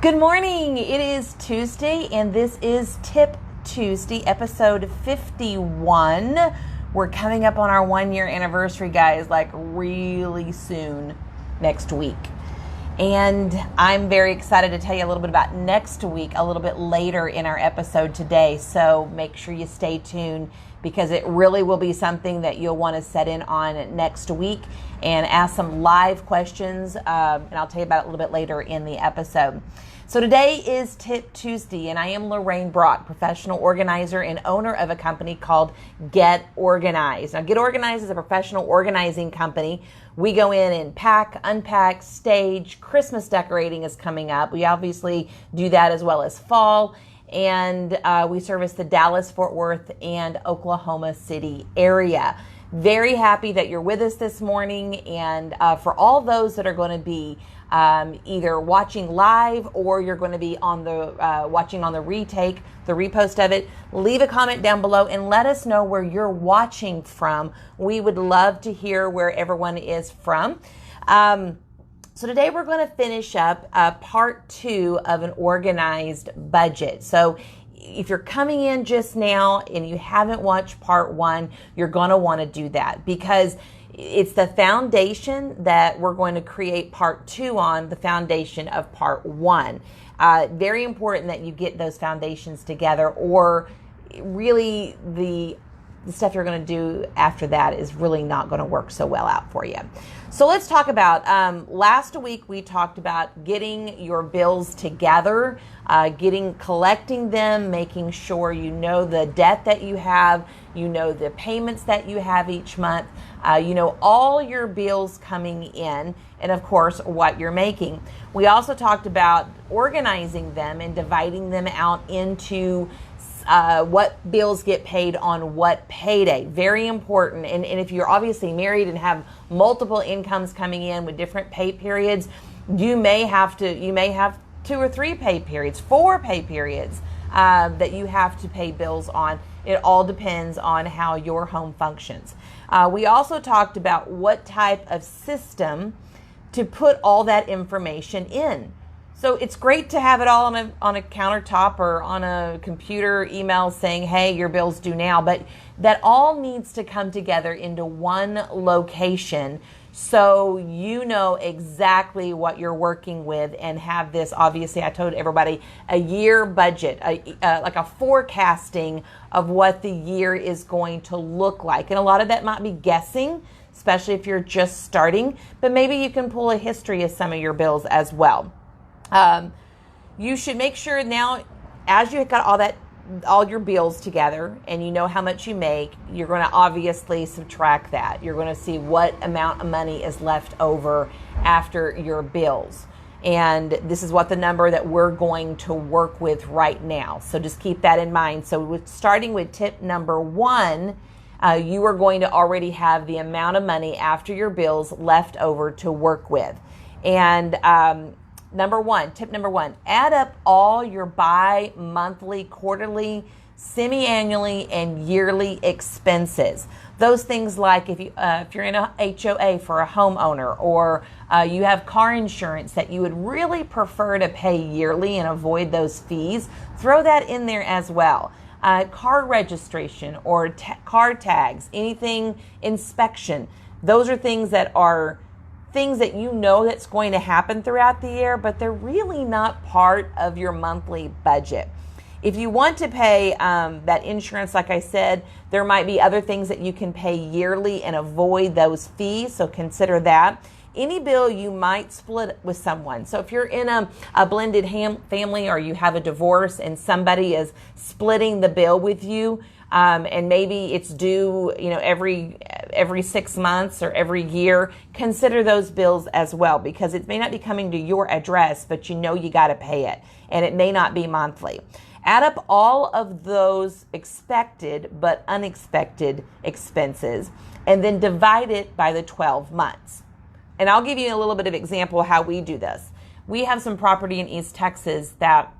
Good morning. It is Tuesday, and this is Tip Tuesday, episode 51. We're coming up on our 1-year anniversary, guys, like really soon, next week. And I'm very excited to tell you a little bit about next week, a little bit later in our episode today. So make sure you stay tuned, because it really will be something that you'll want to set in on next week and ask some live questions. And I'll tell you about it a little bit later in the episode. So today is Tip Tuesday, and I am Lorraine Brock, professional organizer and owner of a company called Get Organized. Now, Get Organized is a professional organizing company. We go in and pack, unpack, stage. Christmas decorating is coming up. We obviously do that as well as fall. And we service the Dallas, Fort Worth, and Oklahoma City area. Very happy that you're with us this morning. And for all those that are going to be either watching live or you're going to be on the watching on the retake, the repost of it, leave a comment down below and let us know where you're watching from. We would love to hear where everyone is from. So today we're going to finish up part 2 of an organized budget. So if you're coming in just now and you haven't watched part 1, you're going to want to do that, because it's the foundation that we're going to create part 2 on, the foundation of part 1. Very important that you get those foundations together, or really the stuff you're going to do after that is really not going to work so well out for you. So let's talk about, last week we talked about getting your bills together, collecting them, making sure you know the debt that you have, you know the payments that you have each month, you know all your bills coming in, and of course what you're making. We also talked about organizing them and dividing them out into what bills get paid on what payday. Very important. And if you're obviously married and have multiple incomes coming in with different pay periods, you may have 2 or 3 pay periods, 4 pay periods that you have to pay bills on. It all depends on how your home functions. We also talked about what type of system to put all that information in. So it's great to have it all on a countertop or on a computer email saying, hey, your bill's due now. But that all needs to come together into one location so you know exactly what you're working with and have this. Obviously, I told everybody a year budget, like a forecasting of what the year is going to look like. And a lot of that might be guessing, especially if you're just starting. But maybe you can pull a history of some of your bills as well. You should make sure now, as you got all your bills together and you know how much you make, you're going to obviously subtract that. You're going to see what amount of money is left over after your bills. And this is what the number that we're going to work with right now. So just keep that in mind. So starting with tip number 1, you are going to already have the amount of money after your bills left over to work with. And tip number one, add up all your bi-monthly, quarterly, semi-annually, and yearly expenses. Those things like if you're in a HOA for a homeowner, or you have car insurance that you would really prefer to pay yearly and avoid those fees, throw that in there as well. Car registration or car tags, anything inspection. Those are things that you know that's going to happen throughout the year, but they're really not part of your monthly budget. If you want to pay that insurance, like I said, there might be other things that you can pay yearly and avoid those fees, so consider that. Any bill you might split with someone. So if you're in a blended family, or you have a divorce and somebody is splitting the bill with you, and maybe it's due, every 6 months or every year, consider those bills as well, because it may not be coming to your address, but you got to pay it, and it may not be monthly. Add up all of those expected but unexpected expenses, and then divide it by the 12 months. And I'll give you a little bit of example of how we do this. We have some property in East Texas that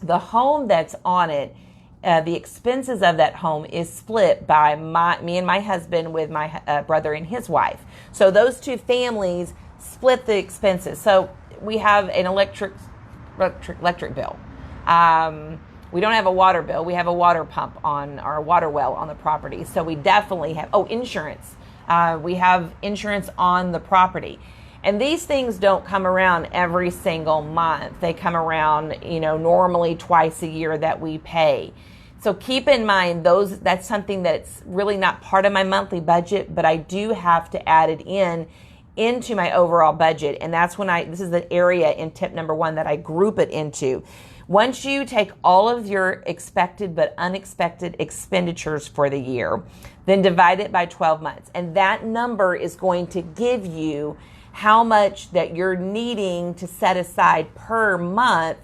the home that's on it, the expenses of that home is split by me and my husband with my brother and his wife. So those two families split the expenses. So we have an electric electric bill. We don't have a water bill. We have a water pump on our water well on the property. So we definitely have, insurance. We have insurance on the property. And these things don't come around every single month. They come around, normally twice a year that we pay. So keep in mind that's something that's really not part of my monthly budget, but I do have to add it into my overall budget. And that's when this is the area in tip number 1 that I group it into. Once you take all of your expected but unexpected expenditures for the year, then divide it by 12 months. And that number is going to give you how much that you're needing to set aside per month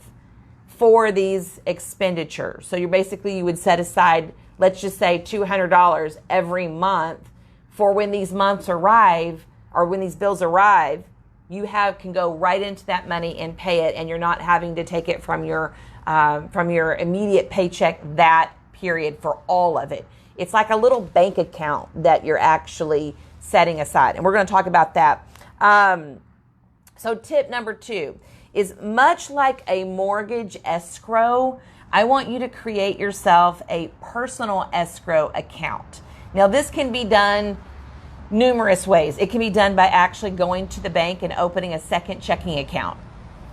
for these expenditures. So you would set aside, let's just say $200 every month for when these months arrive, or when these bills arrive. You can go right into that money and pay it, and you're not having to take it from your immediate paycheck that period for all of it. It's like a little bank account that you're actually setting aside, and we're going to talk about that. So tip number 2 is, much like a mortgage escrow, I want you to create yourself a personal escrow account. Now, this can be done numerous ways. It can be done by actually going to the bank and opening a second checking account.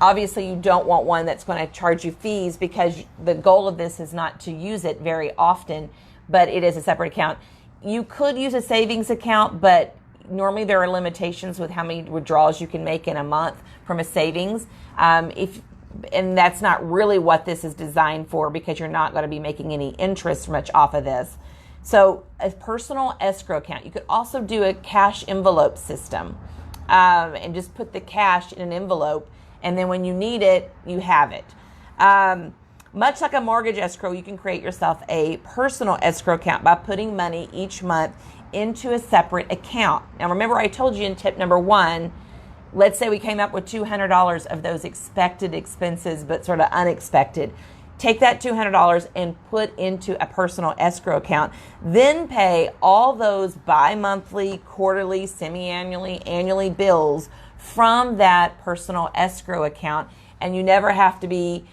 Obviously, you don't want one that's going to charge you fees, because the goal of this is not to use it very often, but it is a separate account. You could use a savings account, but normally there are limitations with how many withdrawals you can make in a month from a savings. And that's not really what this is designed for, because you're not going to be making any interest much off of this. So a personal escrow account. You could also do a cash envelope system, and just put the cash in an envelope, and then when you need it, you have it. Much like a mortgage escrow, you can create yourself a personal escrow account by putting money each month into a separate account. Now, remember, I told you in tip number 1, let's say we came up with $200 of those expected expenses, but sort of unexpected. Take that $200 and put into a personal escrow account. Then pay all those bi-monthly, quarterly, semi-annually, annually bills from that personal escrow account. And you never have to be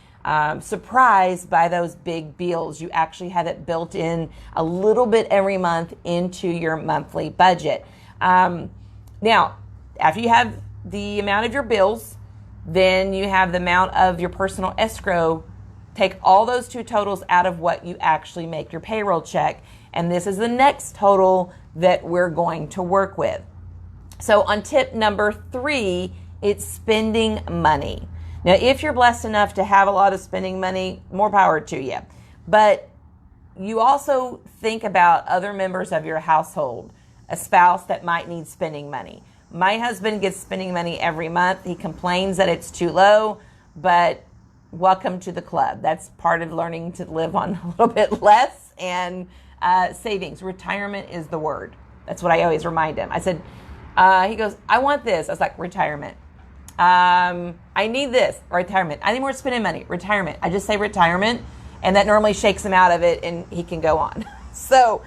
surprised by those big bills. You actually have it built in a little bit every month into your monthly budget. Now, after you have the amount of your bills, then you have the amount of your personal escrow. Take all those two totals out of what you actually make your payroll check. And this is the next total that we're going to work with. So on tip number 3, it's spending money. Now, if you're blessed enough to have a lot of spending money, more power to you. But you also think about other members of your household, a spouse that might need spending money. My husband gets spending money every month. He complains that it's too low, but welcome to the club. That's part of learning to live on a little bit less, and savings. Retirement is the word. That's what I always remind him. I said, he goes, I want this. I was like, retirement. I need this, retirement. I need more spending money, retirement. I just say retirement, and that normally shakes him out of it, and he can go on. So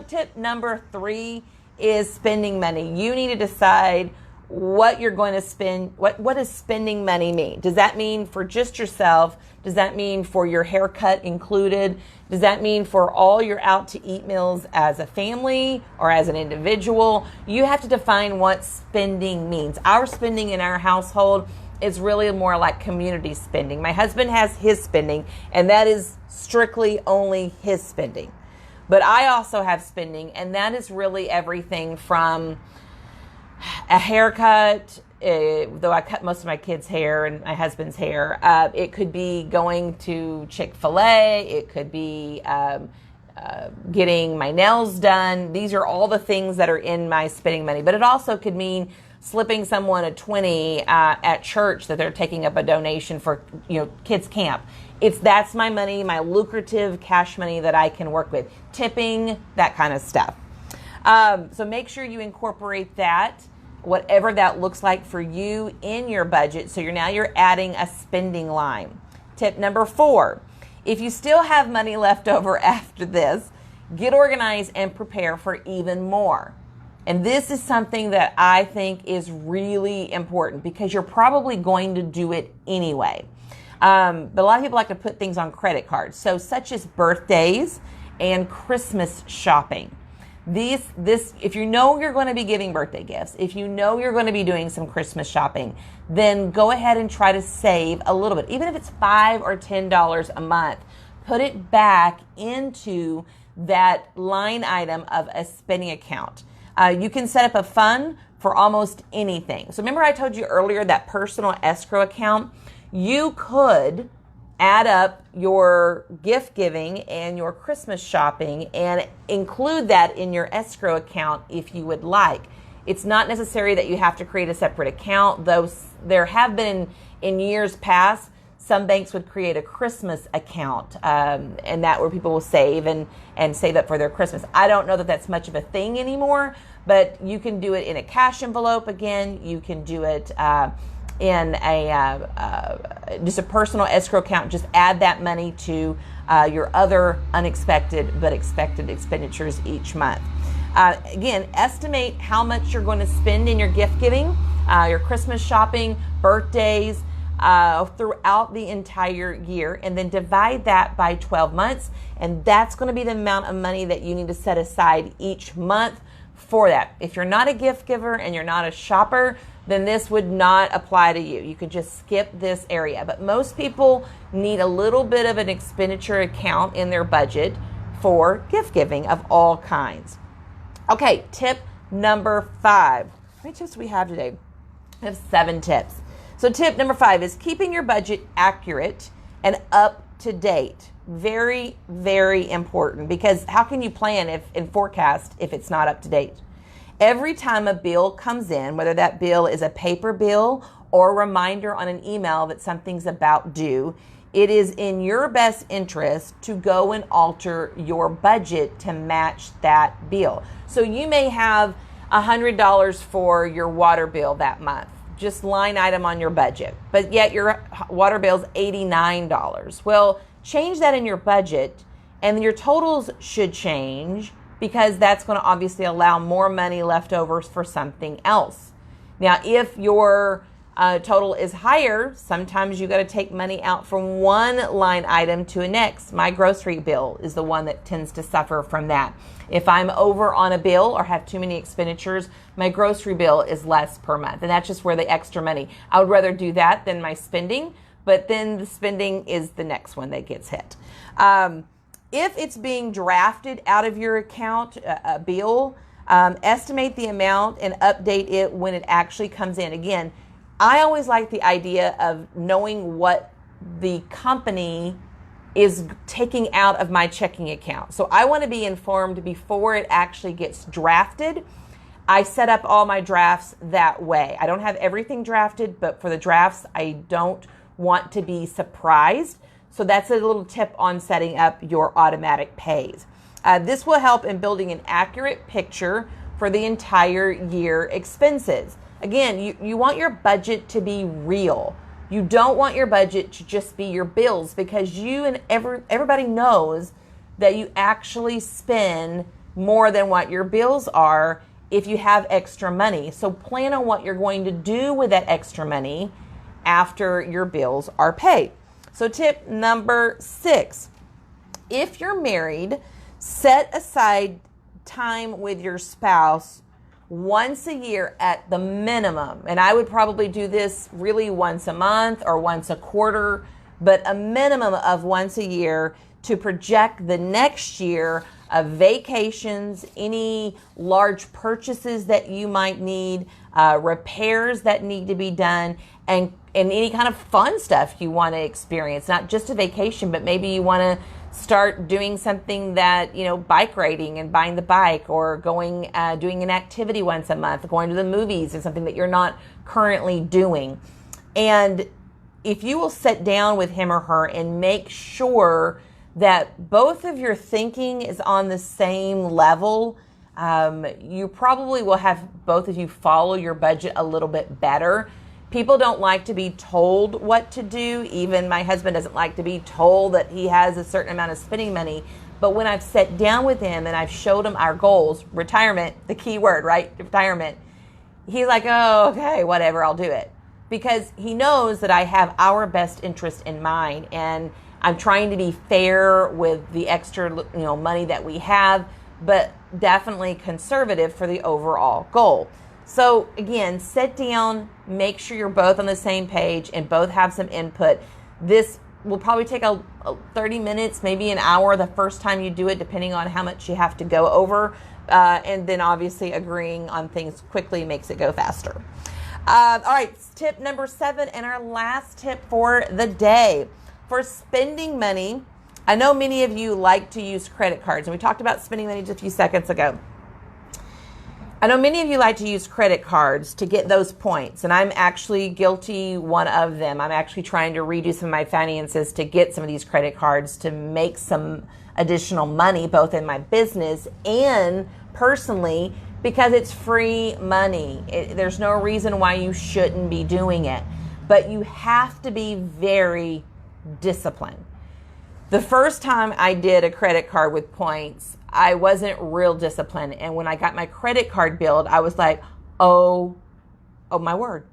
tip number 3 is spending money. You need to decide what you're going to spend. What does spending money mean? Does that mean for just yourself? Does that mean for your haircut included? Does that mean for all your out to eat meals as a family or as an individual? You have to define what spending means. Our spending in our household is really more like community spending. My husband has his spending, and that is strictly only his spending. But I also have spending, and that is really everything from a haircut, though I cut most of my kids' hair and my husband's hair. It could be going to Chick-fil-A. It could be getting my nails done. These are all the things that are in my spending money. But it also could mean slipping someone a 20 at church that they're taking up a donation for, kids camp. That's my money, my lucrative cash money that I can work with. Tipping, that kind of stuff. So make sure you incorporate that, whatever that looks like for you, in your budget. So you're adding a spending line. Tip number 4, if you still have money left over after this, get organized and prepare for even more. And this is something that I think is really important because you're probably going to do it anyway. But a lot of people like to put things on credit cards. So such as birthdays and Christmas shopping. If you know you're going to be giving birthday gifts, if you know you're going to be doing some Christmas shopping, then go ahead and try to save a little bit. Even if it's $5 or $10 a month, put it back into that line item of a spending account. You can set up a fund for almost anything. So remember I told you earlier that personal escrow account? You could add up your gift giving and your Christmas shopping and include that in your escrow account if you would like. It's not necessary that you have to create a separate account, though there have been in years past, some banks would create a Christmas account, and that where people will save and save up for their Christmas. I don't know that that's much of a thing anymore, but you can do it in a cash envelope again. You can do it in just a personal escrow account. Just add that money to your other unexpected but expected expenditures each month. Again, estimate how much you're going to spend in your gift giving, your Christmas shopping, birthdays, throughout the entire year, and then divide that by 12 months. And that's going to be the amount of money that you need to set aside each month for that. If you're not a gift giver and you're not a shopper, then this would not apply to you. You could just skip this area. But most people need a little bit of an expenditure account in their budget for gift giving of all kinds. Okay, tip number 5. How many tips do we have today? We have 7 tips. So tip number 5 is keeping your budget accurate and up to date. Very, very important, because how can you plan and forecast if it's not up to date? Every time a bill comes in, whether that bill is a paper bill or a reminder on an email that something's about due, it is in your best interest to go and alter your budget to match that bill. So you may have $100 for your water bill that month, just line item on your budget, but yet your water bill is $89. Well, change that in your budget and your totals should change, because that's going to obviously allow more money left over for something else. Now, if your total is higher, sometimes you got to take money out from one line item to a next. My grocery bill is the one that tends to suffer from that. If I'm over on a bill or have too many expenditures, my grocery bill is less per month, and that's just where the extra money. I would rather do that than my spending, but then the spending is the next one that gets hit. If it's being drafted out of your account, a bill, estimate the amount and update it when it actually comes in. Again, I always like the idea of knowing what the company is taking out of my checking account. So I want to be informed before it actually gets drafted. I set up all my drafts that way. I don't have everything drafted, but for the drafts, I don't want to be surprised. So that's a little tip on setting up your automatic pays. This will help in building an accurate picture for the entire year expenses. Again, you want your budget to be real. You don't want your budget to just be your bills, because you and everybody knows that you actually spend more than what your bills are if you have extra money. So plan on what you're going to do with that extra money after your bills are paid. So tip number 6, if you're married, set aside time with your spouse once a year at the minimum. And I would probably do this really once a month or once a quarter, but a minimum of once a year to project the next year of vacations, any large purchases that you might need, repairs that need to be done, and any kind of fun stuff you want to experience. Not just a vacation, but maybe you want to start doing something that, bike riding and buying the bike, or going, doing an activity once a month, going to the movies is something that you're not currently doing. And if you will sit down with him or her and make sure that both of your thinking is on the same level, you probably will have both of you follow your budget a little bit better. People don't like to be told what to do. Even my husband doesn't like to be told that he has a certain amount of spending money. But when I've sat down with him and I've showed him our goals, retirement, the key word, right? Retirement. He's like, oh, okay, whatever, I'll do it. Because he knows that I have our best interest in mind, and I'm trying to be fair with the extra, money that we have, but definitely conservative for the overall goal. So again, sit down, make sure you're both on the same page and both have some input. This will probably take a 30 minutes, maybe an hour the first time you do it, depending on how much you have to go over. And then obviously agreeing on things quickly makes it go faster. All right, tip number 7 and our last tip for the day. For spending money, I know many of you like to use credit cards, and we talked about spending money just a few seconds ago. I know many of you like to use credit cards to get those points, and I'm actually guilty one of them. I'm actually trying to redo some of my finances to get some of these credit cards to make some additional money, both in my business and personally, because it's free money. There's no reason why you shouldn't be doing it, but you have to be very disciplined. The first time I did a credit card with points, I wasn't real disciplined. And when I got my credit card billed, I was like, oh my word.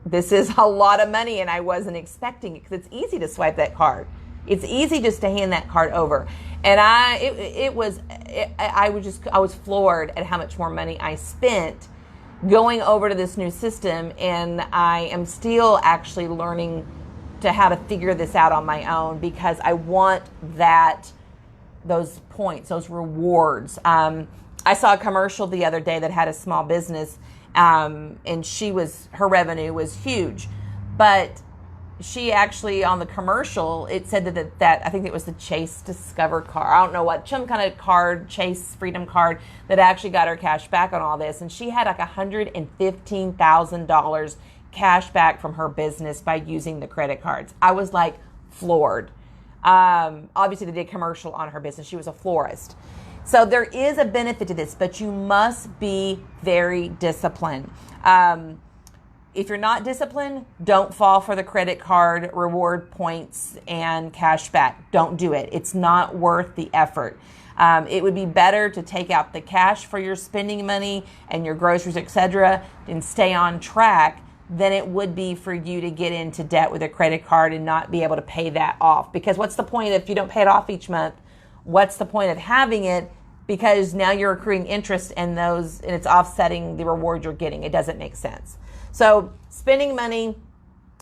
This is a lot of money, and I wasn't expecting it, because it's easy to swipe that card. It's easy just to hand that card over. And I was floored at how much more money I spent going over to this new system, and I am still actually learning to how to figure this out on my own, because I want those points, those rewards. I saw a commercial the other day that had a small business, and her revenue was huge, but she actually, on the commercial, it said that I think it was the Chase Discover card. I don't know what, some kind of card, Chase Freedom card, that actually got her cash back on all this. And she had like $115,000 cash back from her business by using the credit cards. I was like floored. Obviously, they did commercial on her business. She was a florist. So there is a benefit to this, but you must be very disciplined. If you're not disciplined, don't fall for the credit card reward points and cash back. Don't do it. It's not worth the effort. It would be better to take out the cash for your spending money and your groceries, etc., and stay on track than it would be for you to get into debt with a credit card and not be able to pay that off. Because what's the point if you don't pay it off each month? What's the point of having it? Because now you're accruing interest in those, and it's offsetting the reward you're getting. It doesn't make sense. So spending money,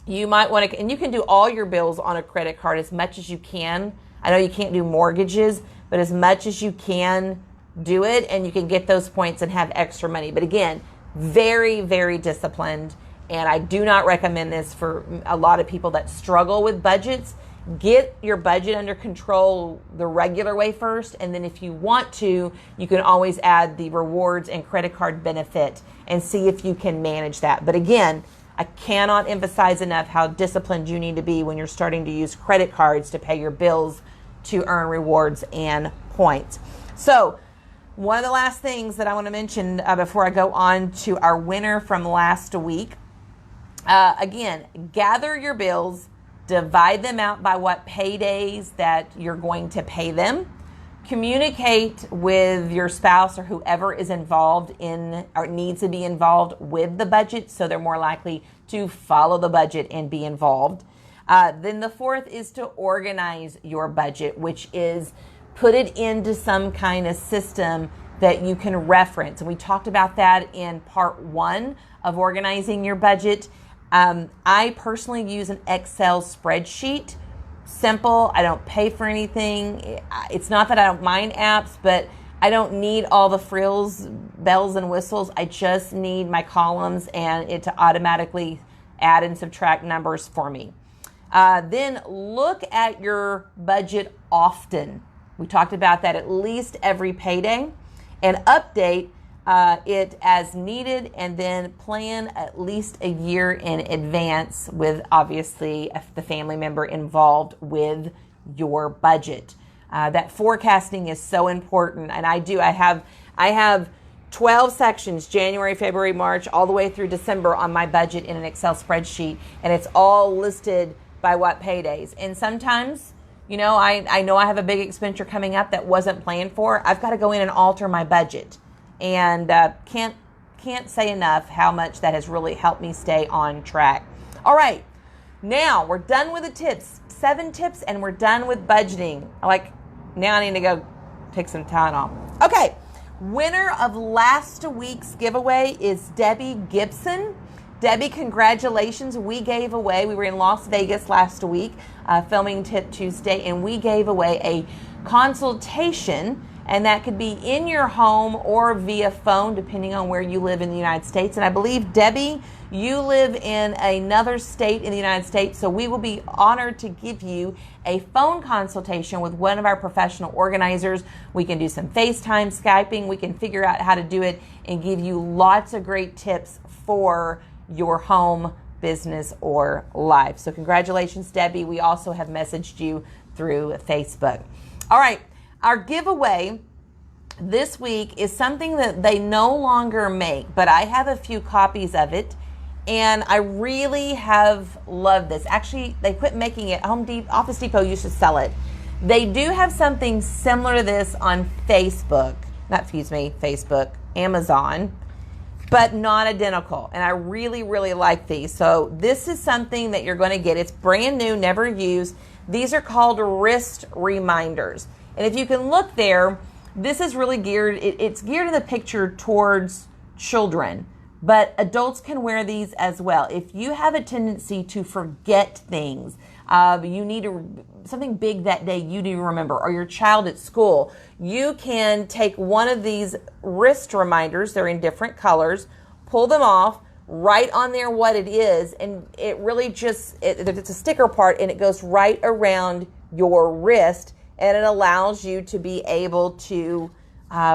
you might want to, and you can do all your bills on a credit card as much as you can. I know you can't do mortgages, but as much as you can do it, and you can get those points and have extra money. But again, very, very disciplined. And I do not recommend this for a lot of people that struggle with budgets. Get your budget under control the regular way first, and then if you want to, you can always add the rewards and credit card benefit and see if you can manage that. But again, I cannot emphasize enough how disciplined you need to be when you're starting to use credit cards to pay your bills to earn rewards and points. So one of the last things that I want to mention before I go on to our winner from last week, again, gather your bills, divide them out by what paydays that you're going to pay them. Communicate with your spouse or whoever is involved in or needs to be involved with the budget, so they're more likely to follow the budget and be involved. Then the fourth is to organize your budget, which is put it into some kind of system that you can reference. And we talked about that in part 1 of organizing your budget. I personally use an Excel spreadsheet. Simple. I don't pay for anything. It's not that I don't mind apps, but I don't need all the frills, bells, and whistles. I just need my columns and it to automatically add and subtract numbers for me. Then look at your budget often. We talked about that at least every payday, and update it as needed, and then plan at least a year in advance with obviously the family member involved with your budget. That forecasting is so important, and I have 12 sections, January, February, March, all the way through December on my budget in an Excel spreadsheet, and it's all listed by what paydays. And sometimes I know I have a big expenditure coming up that wasn't planned for. I've got to go in and alter my budget. And can't say enough how much that has really helped me stay on track. All right, now we're done with the tips. 7 tips, and we're done with budgeting. Now I need to go take some Tylenol. Okay, winner of last week's giveaway is Debbie Gibson. Debbie, congratulations. We were in Las Vegas last week filming Tip Tuesday, and we gave away a consultation, and that could be in your home or via phone, depending on where you live in the United States. And I believe, Debbie, you live in another state in the United States, so we will be honored to give you a phone consultation with one of our professional organizers. We can do some FaceTime, Skyping. We can figure out how to do it and give you lots of great tips for your home, business, or life. So congratulations, Debbie. We also have messaged you through Facebook. All right, our giveaway this week is something that they no longer make, but I have a few copies of it, and I really have loved this. Actually, they quit making it. Office Depot used to sell it. They do have something similar to this on Facebook, Amazon, but not identical. And I really, really like these. So this is something that you're going to get. It's brand new, never used. These are called wrist reminders. And if you can look there, this is really geared, it's geared in the picture towards children, but adults can wear these as well. If you have a tendency to forget things, you need something big that day you need to remember, or your child at school, you can take one of these wrist reminders, they're in different colors, pull them off, write on there what it is, and it really it's a sticker part, and it goes right around your wrist, and it allows you to be able to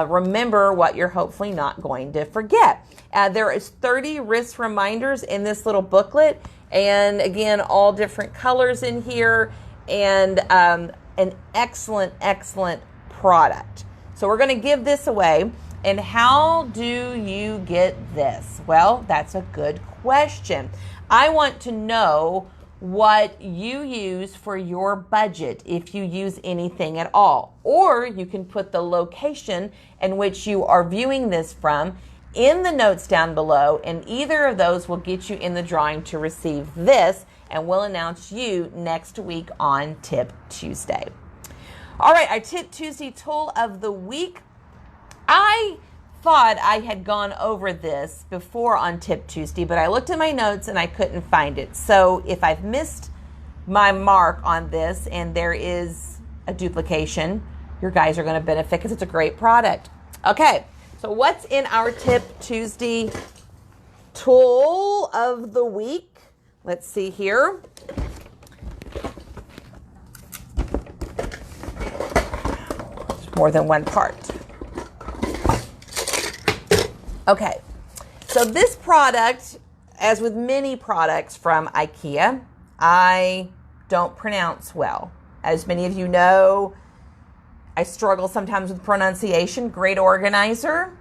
remember what you're hopefully not going to forget. There is 30 wrist reminders in this little booklet, and again, all different colors in here, and an excellent, excellent product. So we're going to give this away. And how do you get this? Well, that's a good question. I want to know what you use for your budget, if you use anything at all. Or you can put the location in which you are viewing this from in the notes down below, and either of those will get you in the drawing to receive this, and we'll announce you next week on Tip Tuesday. All right, our Tip Tuesday tool of the week. I thought I had gone over this before on Tip Tuesday, but I looked at my notes and I couldn't find it. So if I've missed my mark on this and there is a duplication, your guys are going to benefit because it's a great product. Okay, so what's in our Tip Tuesday tool of the week? Let's see here. There's more than one part. Okay, so this product, as with many products from IKEA, I don't pronounce well. As many of you know, I struggle sometimes with pronunciation. Great organizer,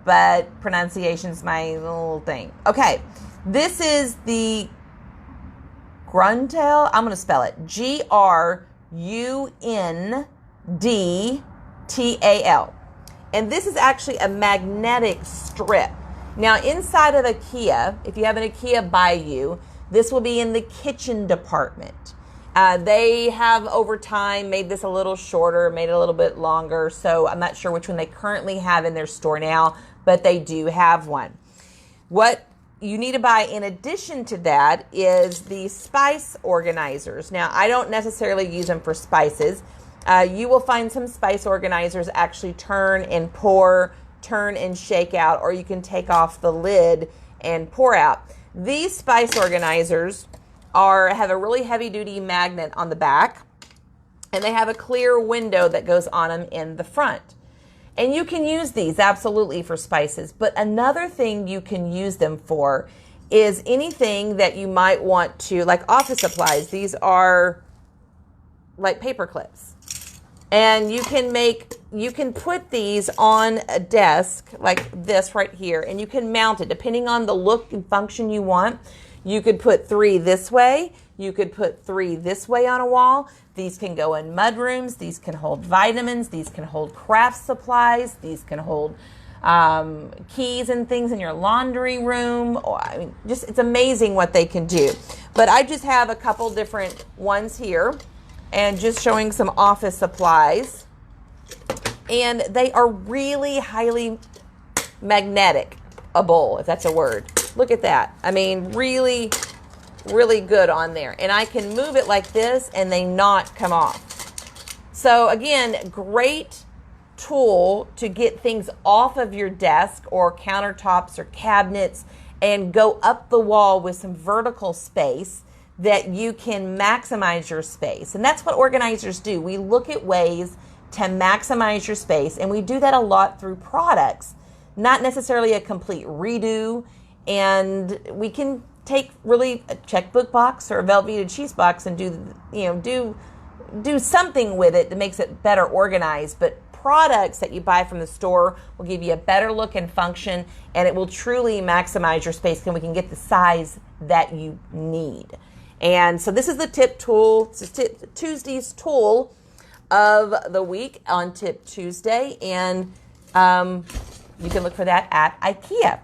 but pronunciation's my little thing. Okay, this is the Gruntal. I'm going to spell it Grundtal. And this is actually a magnetic strip. Now, inside of IKEA, if you have an IKEA by you, this will be in the kitchen department. They have, over time, made this a little shorter, made it a little bit longer, so I'm not sure which one they currently have in their store now, but they do have one. What you need to buy in addition to that is the spice organizers. Now, I don't necessarily use them for spices. You will find some spice organizers actually turn and pour, turn and shake out, or you can take off the lid and pour out. These spice organizers have a really heavy-duty magnet on the back, and they have a clear window that goes on them in the front. And you can use these absolutely for spices, but another thing you can use them for is anything that you might want to, like office supplies. These are like paper clips. And you can put these on a desk like this right here, and you can mount it depending on the look and function you want. You could put 3 this way. You could put 3 this way on a wall. These can go in mud rooms. These can hold vitamins. These can hold craft supplies. These can hold keys and things in your laundry room. I mean, just it's amazing what they can do. But I just have a couple different ones here and just showing some office supplies. And they are really highly magnetic-able, if that's a word. Look at that. I mean, really, really good on there. And I can move it like this and they not come off. So again, great tool to get things off of your desk or countertops or cabinets and go up the wall with some vertical space that you can maximize your space. And that's what organizers do. We look at ways to maximize your space, and we do that a lot through products, not necessarily a complete redo. And we can take really a checkbook box or a Velveeta cheese box and do something with it that makes it better organized. But products that you buy from the store will give you a better look and function, and it will truly maximize your space, and we can get the size that you need. And so this is the tip tool. This is Tuesday's tool of the week on Tip Tuesday, and you can look for that at IKEA.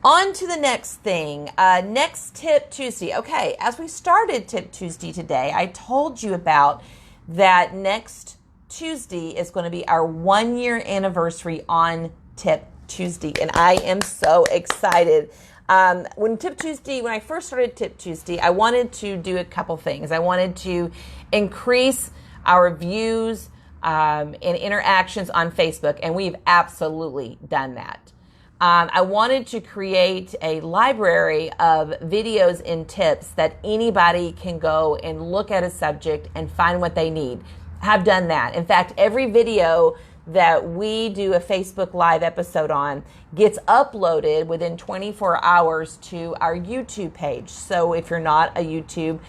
On to the next thing, next Tip Tuesday. Okay, as we started Tip Tuesday today, I told you about that next Tuesday is going to be our 1-year anniversary on Tip Tuesday, and I am so excited. When I first started Tip Tuesday, I wanted to do a couple things. I wanted to increase our views and interactions on Facebook, and we've absolutely done that. I wanted to create a library of videos and tips that anybody can go and look at a subject and find what they need. Have done that. In fact, every video that we do a Facebook Live episode on gets uploaded within 24 hours to our YouTube page. So if you're not a YouTube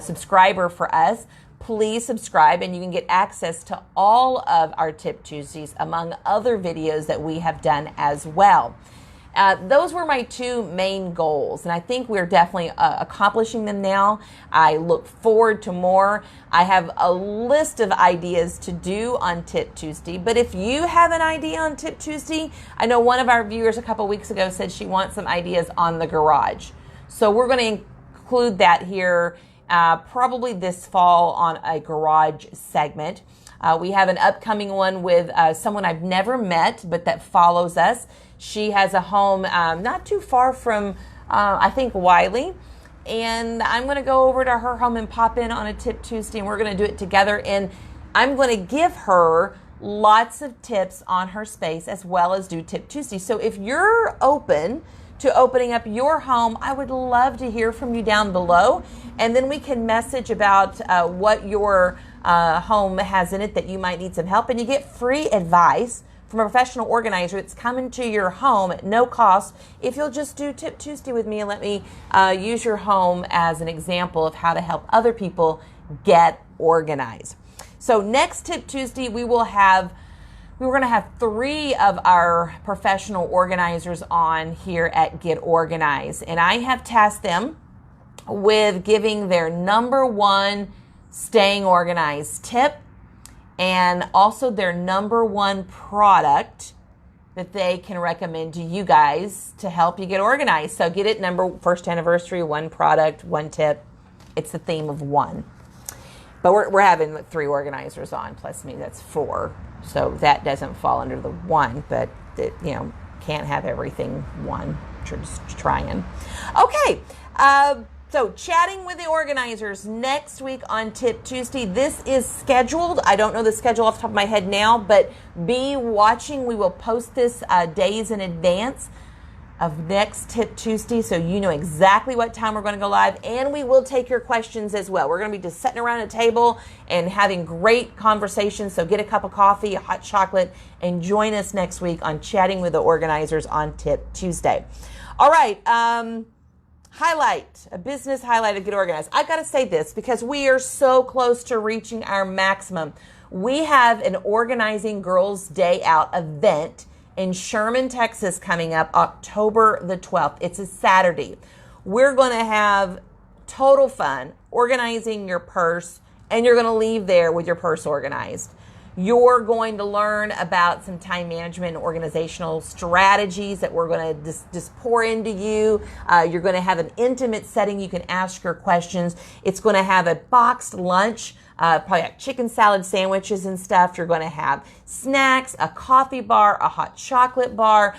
subscriber for us, please subscribe and you can get access to all of our Tip Tuesdays, among other videos that we have done as well. Those were my 2 main goals, and I think we're definitely accomplishing them now. I look forward to more. I have a list of ideas to do on Tip Tuesday, but if you have an idea on Tip Tuesday, I know one of our viewers a couple weeks ago said she wants some ideas on the garage. So we're going to include that here probably this fall on a garage segment. We have an upcoming one with someone I've never met, but that follows us. She has a home not too far from, I think, Wiley. And I'm going to go over to her home and pop in on a Tip Tuesday, and we're going to do it together. And I'm going to give her lots of tips on her space as well as do Tip Tuesday. So if you're open to opening up your home, I would love to hear from you down below. And then we can message about what your home has in it that you might need some help. And you get free advice from a professional organizer that's coming to your home at no cost if you'll just do Tip Tuesday with me and let me use your home as an example of how to help other people get organized. So next Tip Tuesday, we're going to have 3 of our professional organizers on here at Get Organized. And I have tasked them with giving their number 1 staying organized tip and also their number 1 product that they can recommend to you guys to help you get organized. So get it, first anniversary, 1 product, 1 tip. It's the theme of 1. But we're having 3 organizers on, plus me, that's 4. So that doesn't fall under the 1, but it, can't have everything 1. Just trying. Okay, so chatting with the organizers next week on Tip Tuesday. This is scheduled. I don't know the schedule off the top of my head now, but be watching. We will post this days in advance of next Tip Tuesday, so you know exactly what time we're going to go live, and we will take your questions as well. We're going to be just sitting around a table and having great conversations, so get a cup of coffee, a hot chocolate, and join us next week on Chatting with the Organizers on Tip Tuesday. All right, a business highlight of Get Organized. I got to say this because we are so close to reaching our maximum. We have an Organizing Girls Day Out event in Sherman, Texas, coming up October the 12th. It's a Saturday. We're going to have total fun, organizing your purse, and you're going to leave there with your purse organized. You're going to learn about some time management and organizational strategies that we're going to just pour into you. You're going to have an intimate setting you can ask your questions. It's going to have a boxed lunch, probably like chicken salad sandwiches and stuff. You're going to have snacks, a coffee bar, a hot chocolate bar.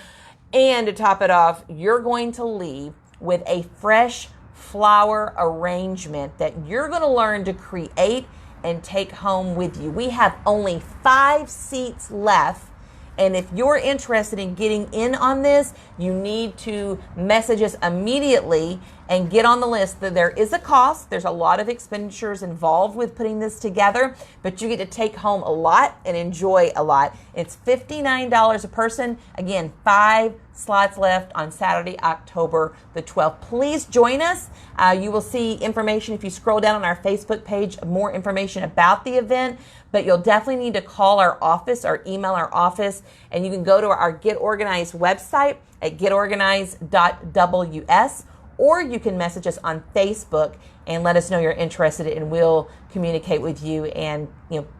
And to top it off, you're going to leave with a fresh flower arrangement that you're going to learn to create and take home with you. We have only 5 seats left. And if you're interested in getting in on this, you need to message us immediately and get on the list. There is a cost. There's a lot of expenditures involved with putting this together, but you get to take home a lot and enjoy a lot. It's $59 a person. Again, 5 slots left on Saturday, October the 12th. Please join us. You will see information if you scroll down on our Facebook page, more information about the event, but you'll definitely need to call our office or email our office, and you can go to our Get Organized website at getorganized.ws, or you can message us on Facebook and let us know you're interested, and we'll communicate with you and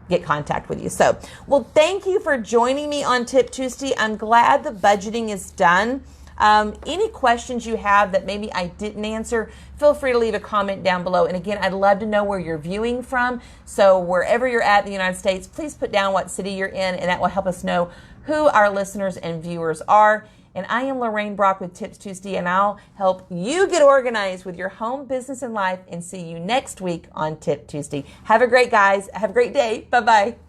get contact with you. So, well, thank you for joining me on Tip Tuesday. I'm glad the budgeting is done. Any questions you have that maybe I didn't answer, feel free to leave a comment down below. And again, I'd love to know where you're viewing from. So wherever you're at in the United States, please put down what city you're in, and that will help us know who our listeners and viewers are. And I am Lorraine Brock with Tips Tuesday, and I'll help you get organized with your home, business, and life, and see you next week on Tip Tuesday. Have a great day. Bye-bye.